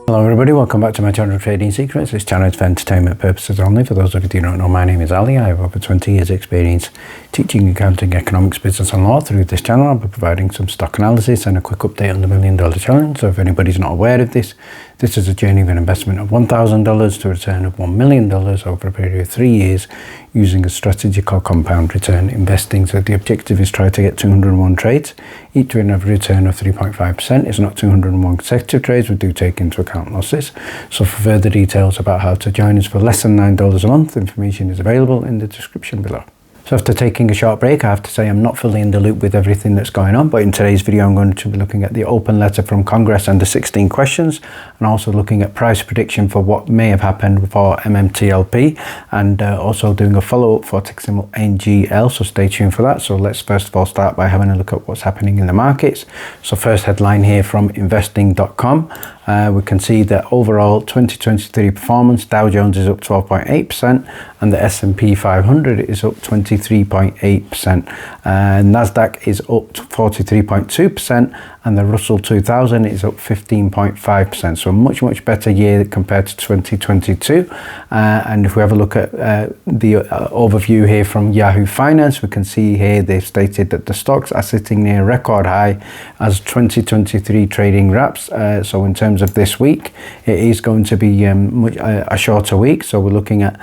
Hello everybody, welcome back to my channel Trading Secrets. This channel is for entertainment purposes only. For those of you who don't know, my name is Ali. I have over 20 years experience teaching accounting, economics, business and law. Through this channel I'll be providing some stock analysis and a quick update on the $1 Million Challenge. So if anybody's not aware of this is a journey of an investment of $1,000 to a return of $1 million over a period of 3 years using a strategy called compound return investing. So the objective is try to get 201 trades, each with an average return of 3.5%. It's not 201 consecutive trades, we do take into account losses. So for further details about how to join us for less than $9 a month, information is available in the description below. So after taking a short break, I have to say I'm not fully in the loop with everything that's going on, but in today's video I'm going to be looking at the open letter from Congress and the 16 questions, and also looking at price prediction for what may have happened for MMTLP, and also doing a follow-up for ticker symbol NGL, so stay tuned for that. So let's first of all start by having a look at what's happening in the markets. So first headline here from investing.com. We can see that overall 2023 performance, Dow Jones is up 12.8% and the S&P 500 is up 23.8%. Nasdaq is up 43.2% and the Russell 2000 is up 15.5%. So a much better year compared to 2022. And if we have a look at the overview here from Yahoo Finance, we can see here they've stated that the stocks are sitting near record high as 2023 trading wraps. So in terms of this week, it is going to be a shorter week. So we're looking at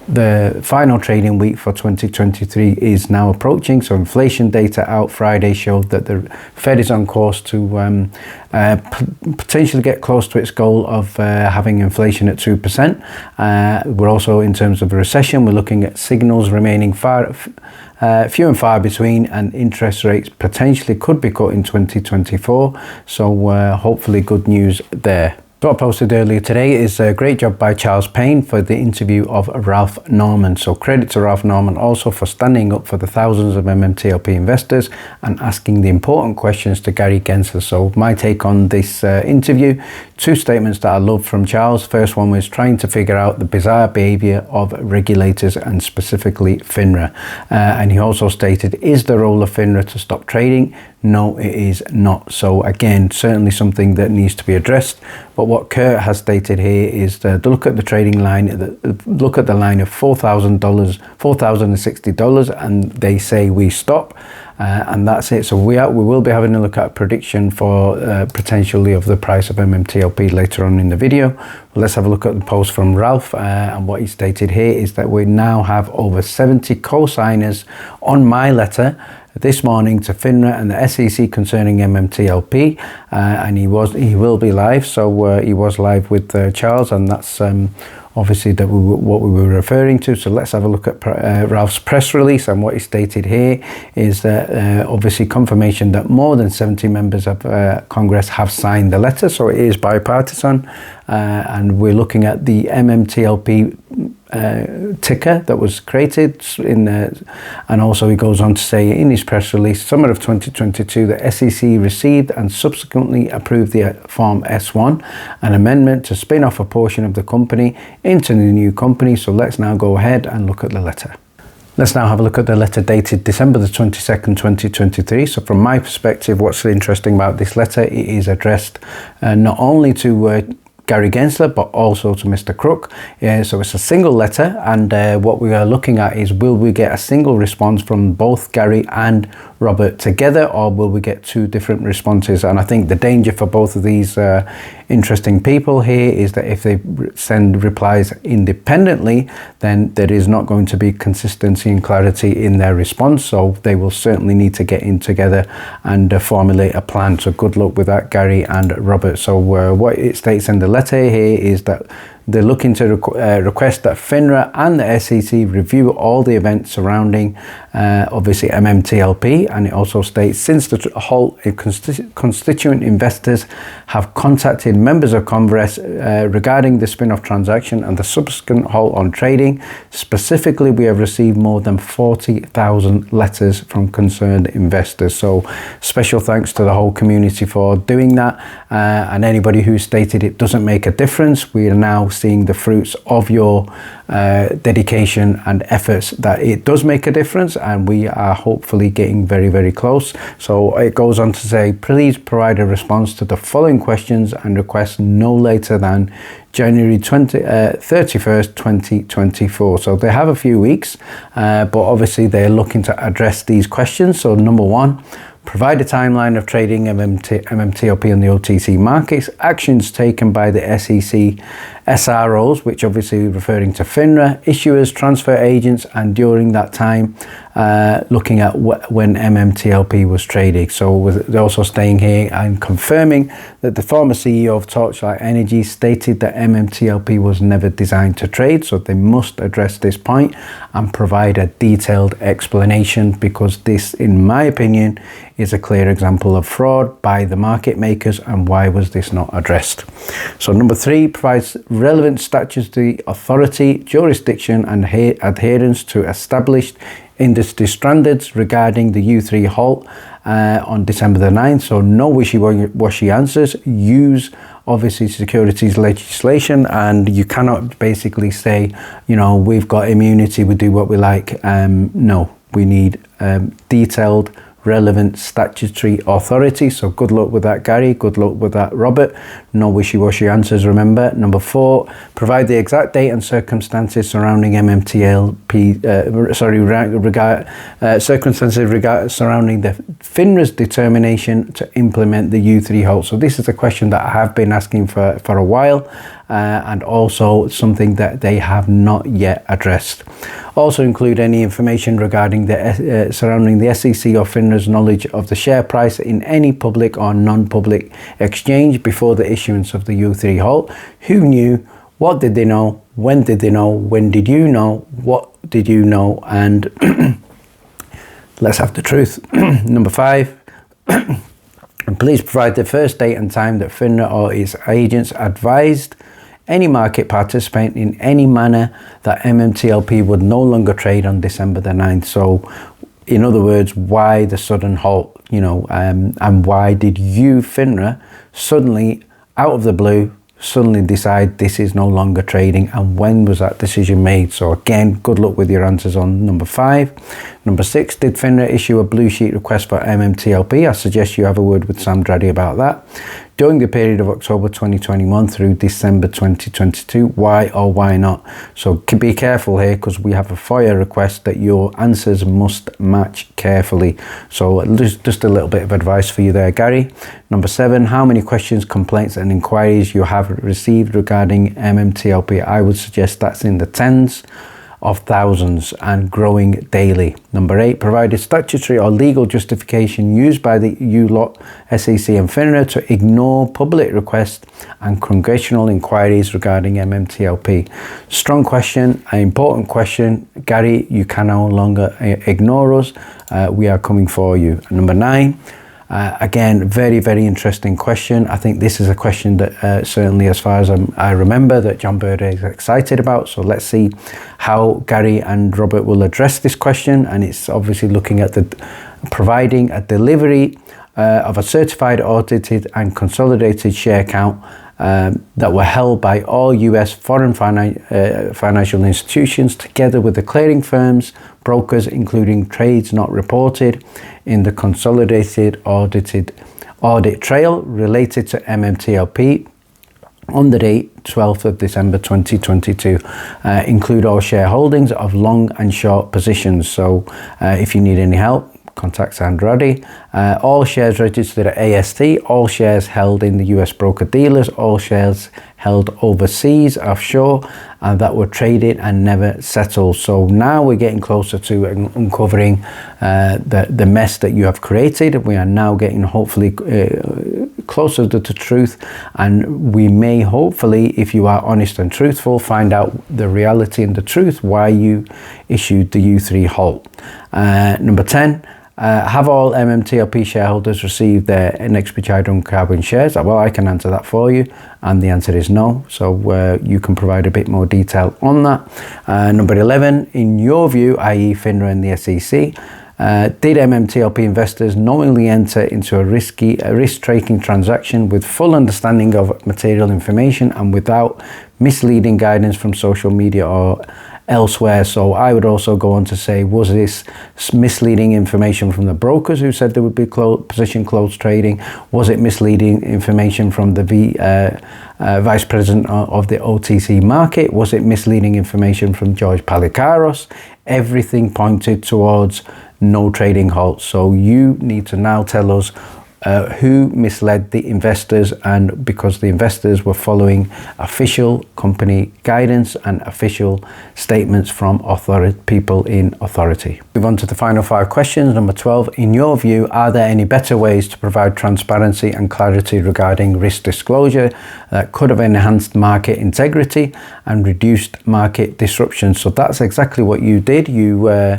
the final trading week for 2023 is now approaching. So inflation data out Friday showed that the Fed is on course to potentially get close to its goal of having inflation at 2%. We're also, in terms of a recession, we're looking at signals remaining few and far between, and interest rates potentially could be cut in 2024. So hopefully good news there. What I posted earlier today is a great job by Charles Payne for the interview of Ralph Norman. So credit to Ralph Norman also for standing up for the thousands of MMTLP investors and asking the important questions to Gary Gensler. So my take on this interview, two statements that I love from Charles. First one was trying to figure out the bizarre behavior of regulators and specifically FINRA. And he also stated, is the role of FINRA to stop trading? No, it is not. So again, certainly something that needs to be addressed. But what Kurt has stated here is to look at the trading line, look at the line of $4,060, and they say we stop. And that's it. So we will be having a look at a prediction for potentially of the price of MMTLP later on in the video. But let's have a look at the post from Ralph, and what he stated here is that we now have over 70 co-signers on my letter this morning to FINRA and the SEC concerning MMTLP, and he will be live. So he was live with Charles, and that's obviously what we were referring to. So let's have a look at Ralph's press release, and what he stated here is that obviously confirmation that more than 70 members of Congress have signed the letter, so it is bipartisan, and we're looking at the MMTLP ticker that was created and also he goes on to say in his press release, summer of 2022, the SEC received and subsequently approved the Form S1, an amendment to spin off a portion of the company into the new company. So let's now go ahead and look at the letter. Let's now have a look at the letter dated December the 22nd, 2023. So from my perspective, what's interesting about this letter, it is addressed not only to Gary Gensler, but also to Mr. Crook. So it's a single letter, and what we are looking at is, will we get a single response from both Gary and Robert together, or will we get two different responses? And I think the danger for both of these interesting people here is that if they send replies independently, then there is not going to be consistency and clarity in their response. So they will certainly need to get in together and formulate a plan. So good luck with that, Gary and Robert. So what it states in the letter here is that they're looking to request that FINRA and the SEC review all the events surrounding obviously MMTLP, and it also states, since the halt, constituent investors have contacted members of Congress regarding the spin-off transaction and the subsequent halt on trading. Specifically, we have received more than 40,000 letters from concerned investors. So special thanks to the whole community for doing that, and anybody who stated it doesn't make a difference. We are now seeing the fruits of your dedication and efforts that it does make a difference, and we are hopefully getting very, very close. So it goes on to say, please provide a response to the following questions and requests no later than January 31st, 2024. So they have a few weeks, but obviously they're looking to address these questions. So number one, provide a timeline of trading MMTLP on the OTC markets, actions taken by the SEC SROs, which obviously referring to FINRA, issuers, transfer agents, and during that time, looking at when MMTLP was traded. So they're also staying here and confirming that the former CEO of Torchlight Energy stated that MMTLP was never designed to trade. So they must address this point and provide a detailed explanation, because this, in my opinion, is a clear example of fraud by the market makers. And why was this not addressed? So number three, provides relevant statutory authority, jurisdiction, and adherence to established industry standards regarding the U3 halt on December the 9th. So no wishy-washy answers. Use obviously securities legislation, and you cannot basically say, you know, we've got immunity, we do what we like. No, we need detailed, relevant statutory authority. So good luck with that, Gary. Good luck with that, Robert. No wishy-washy answers, remember. Number four, provide the exact date and circumstances surrounding MMTLP, circumstances surrounding the FINRA's determination to implement the U3 halt. So this is a question that I have been asking for a while, and also something that they have not yet addressed. Also include any information regarding the surrounding the SEC or FINRA's knowledge of the share price in any public or non-public exchange before the issuance of the U3 halt. Who knew? What did they know? When did they know? When did you know? What did you know? And let's have the truth. Number five, and please provide the first date and time that FINRA or its agents advised any market participant in any manner that MMTLP would no longer trade on December the 9th. So in other words, why the sudden halt, you know, and why did you, FINRA, suddenly out of the blue suddenly decide this is no longer trading, and when was that decision made? So again, good luck with your answers on number five. Number six, did FINRA issue a blue sheet request for MMTLP? I suggest you have a word with Sam Draddy about that. During the period of October 2021 through December 2022, why or why not? So be careful here, because we have a FOIA request that your answers must match carefully. So just a little bit of advice for you there, Gary. Number seven, how many questions, complaints and inquiries you have received regarding MMTLP? I would suggest that's in the tens of thousands and growing daily. Number eight, provide a statutory or legal justification used by the ULOT, SEC and FINRA to ignore public requests and congressional inquiries regarding MMTLP. Strong question, an important question. Gary, you can no longer ignore us. We are coming for you. Number nine, again, very, very interesting question. I think this is a question that certainly, as far as I remember, that John Bird is excited about. So let's see how Gary and Robert will address this question. And it's obviously looking at the providing a delivery of a certified, audited and consolidated share count that were held by all US foreign financial institutions, together with the clearing firms, brokers, including trades not reported in the consolidated audit trail related to MMTLP on the date 12th of December 2022, include all shareholdings of long and short positions. So if you need any help, contact Sandradi. All shares registered at AST, all shares held in the US broker dealers, all shares held overseas, offshore, that were traded and never settled. So now we're getting closer to uncovering the mess that you have created. We are now getting hopefully closer to the truth, and we may hopefully, if you are honest and truthful, find out the reality and the truth why you issued the U3 halt. Number 10, have all MMTLP shareholders received their NXP hydrocarbon shares? Well, I can answer that for you, and the answer is no. So you can provide a bit more detail on that. Number 11, in your view, i.e. FINRA and the SEC, did MMTLP investors knowingly enter into a risk-taking transaction with full understanding of material information and without misleading guidance from social media or elsewhere. So I would also go on to say, was this misleading information from the brokers who said there would be position close trading? Was it misleading information from the Vice President of the OTC market? Was it misleading information from George Palikaros? Everything pointed towards no trading halt. So you need to now tell us who misled the investors, and because the investors were following official company guidance and official statements from people in authority. Move on to the final 5 questions. Number 12, in your view, are there any better ways to provide transparency and clarity regarding risk disclosure that could have enhanced market integrity and reduced market disruption? So that's exactly what you did. You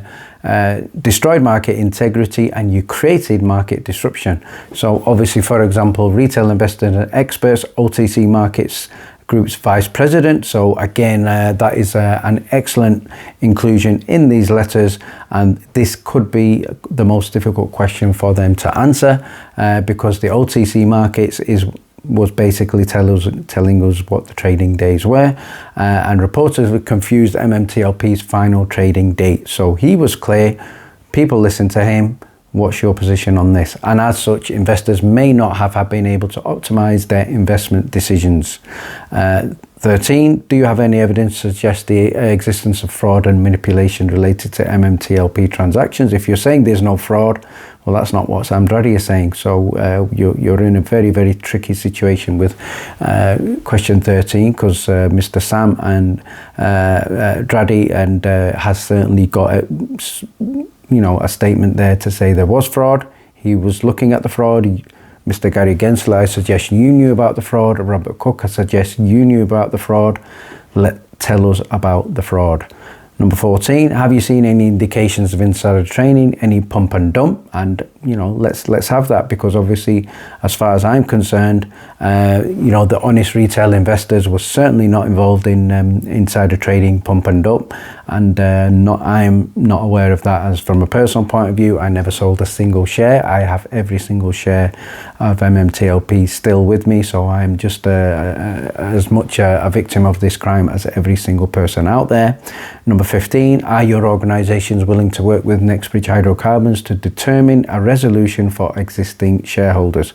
destroyed market integrity and you created market disruption. So obviously, for example, retail investors and experts, OTC markets group's vice president. So again, that is an excellent inclusion in these letters, and this could be the most difficult question for them to answer because the OTC markets was basically telling us what the trading days were, and reporters were confused MMTLP's final trading date. So he was clear, people listened to him. What's your position on this? And as such, investors may not have been able to optimize their investment decisions. 13, do you have any evidence to suggest the existence of fraud and manipulation related to MMTLP transactions? If you're saying there's no fraud, well, that's not what Sam Draddy is saying. So you're in a very, very tricky situation with question 13, because Mr. Sam and Draddy has certainly got a statement there to say there was fraud. He was looking at the fraud. Mr. Gary Gensler, I suggest you knew about the fraud. Robert Cook, I suggest you knew about the fraud. Tell us about the fraud. Number 14, have you seen any indications of insider trading, any pump and dump? And let's have that, because obviously, as far as I'm concerned, the honest retail investors were certainly not involved in insider trading, pump and dump, and I'm not aware of that. As from a personal point of view, I never sold a single share. I have every single share of MMTLP still with me, so I'm just as much a victim of this crime as every single person out there. Number 15, are your organizations willing to work with Nexbridge Hydrocarbons to determine a resolution for existing shareholders?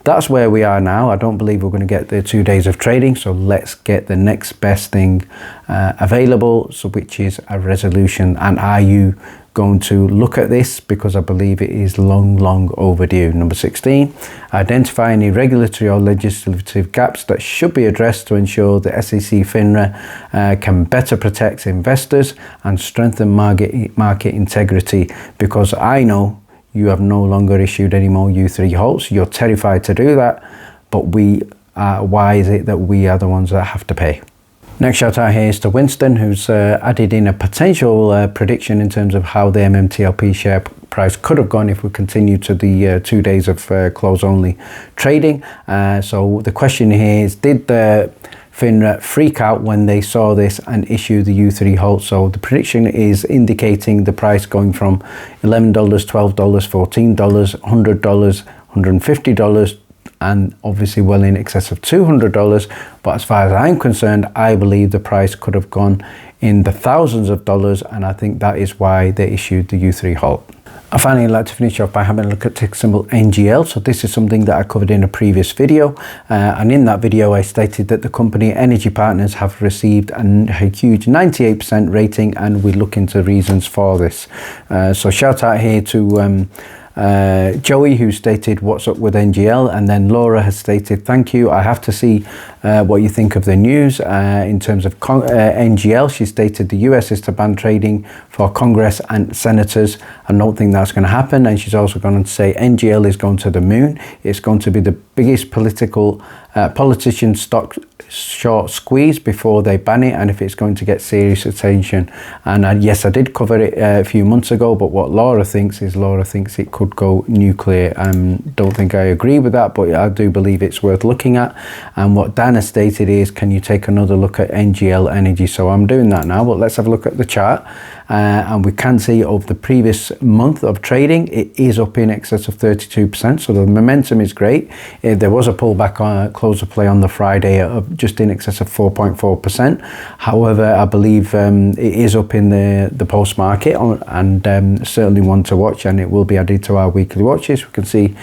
That's where we are now. I don't believe we're going to get the 2 days of trading, so let's get the next best thing available, so which is a resolution. And are you going to look at this? Because I believe it is long overdue. Number 16, identify any regulatory or legislative gaps that should be addressed to ensure the SEC FINRA can better protect investors and strengthen market integrity, because I know you have no longer issued any more U3 halts. You're terrified to do that, but why is it that we are the ones that have to pay? Next shout out here is to Winston, who's added in a potential prediction in terms of how the MMTLP share price could have gone if we continue to the 2 days of close only trading. So the question here is, did the FINRA freak out when they saw this and issue the U3 halt? So the prediction is indicating the price going from $11, $12, $14, $100, $150, and obviously well in excess of $200. But as far as I'm concerned, I believe the price could have gone in the thousands of dollars, and I think that is why they issued the U3 halt. I finally like to finish off by having a look at ticker symbol NGL. So this is something that I covered in a previous video, and in that video I stated that the company Energy Partners have received a huge 98% rating, and we look into reasons for this. So shout out here to Joey, who stated what's up with NGL, and then Laura has stated thank you, I have to see what you think of the news. In terms of NGL, she stated the US is to ban trading for Congress and senators. I don't think that's going to happen. And she's also going to say NGL is going to the moon. It's going to be the biggest politician stock short squeeze before they ban it, and if it's going to get serious attention. And yes, I did cover it a few months ago, but what Laura thinks is it could go nuclear. Don't think I agree with that, but I do believe it's worth looking at. And what Dan has stated is, can you take another look at NGL Energy? So I'm doing that now, but let's have a look at the chart. And we can see over the previous month of trading, it is up in excess of 32%. So the momentum is great. There was a pullback on close of play on the Friday of just in excess of 4.4%. However, I believe it is up in the post market, and certainly one to watch, and it will be added to our weekly watches. We can see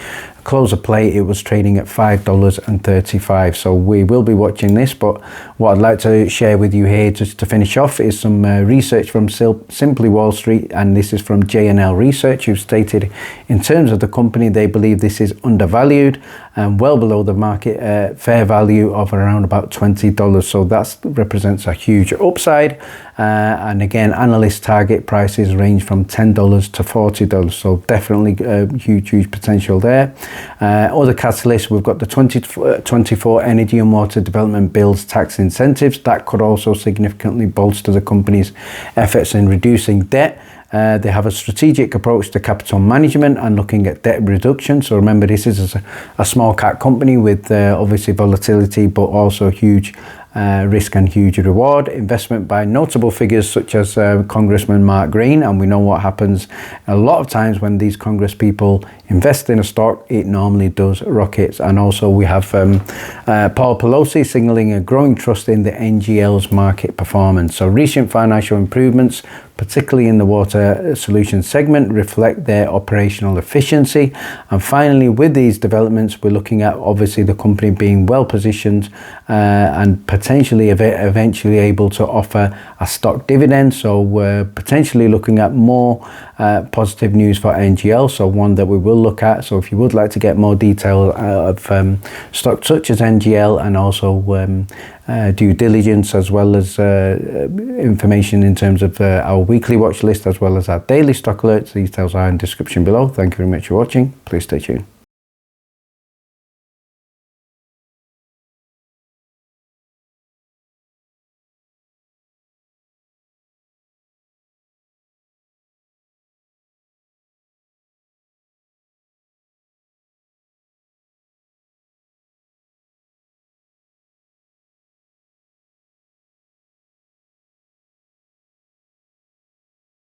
close of play, it was trading at $5.35. So we will be watching this, but what I'd like to share with you here just to finish off is some research from Simply Wall Street, and this is from JNL Research, who stated in terms of the company, they believe this is undervalued and well below the market fair value of around about $20. So that represents a huge upside. And again, analyst target prices range from $10 to $40. So definitely huge potential there. Other catalysts, we've got the 2024 Energy and Water Development Bill's tax incentives. That could also significantly bolster the company's efforts in reducing debt. They have a strategic approach to capital management and looking at debt reduction. So remember, this is a small cap company with obviously volatility, but also huge risk and huge reward. Investment by notable figures such as Congressman Mark Green, and we know what happens a lot of times when these Congress people invest in a stock, it normally does rockets. And also we have Paul Pelosi signaling a growing trust in the NGL's market performance. So recent financial improvements, particularly in the water solutions segment, reflect their operational efficiency. And finally, with these developments, we're looking at obviously the company being well positioned and potentially eventually able to offer a stock dividend. So we're potentially looking at more positive news for NGL, so one that we will look at. So if you would like to get more detail of stocks such as NGL, and also due diligence, as well as information in terms of our weekly watch list, as well as our daily stock alerts, details are in the description below. Thank you very much for watching. Please stay tuned.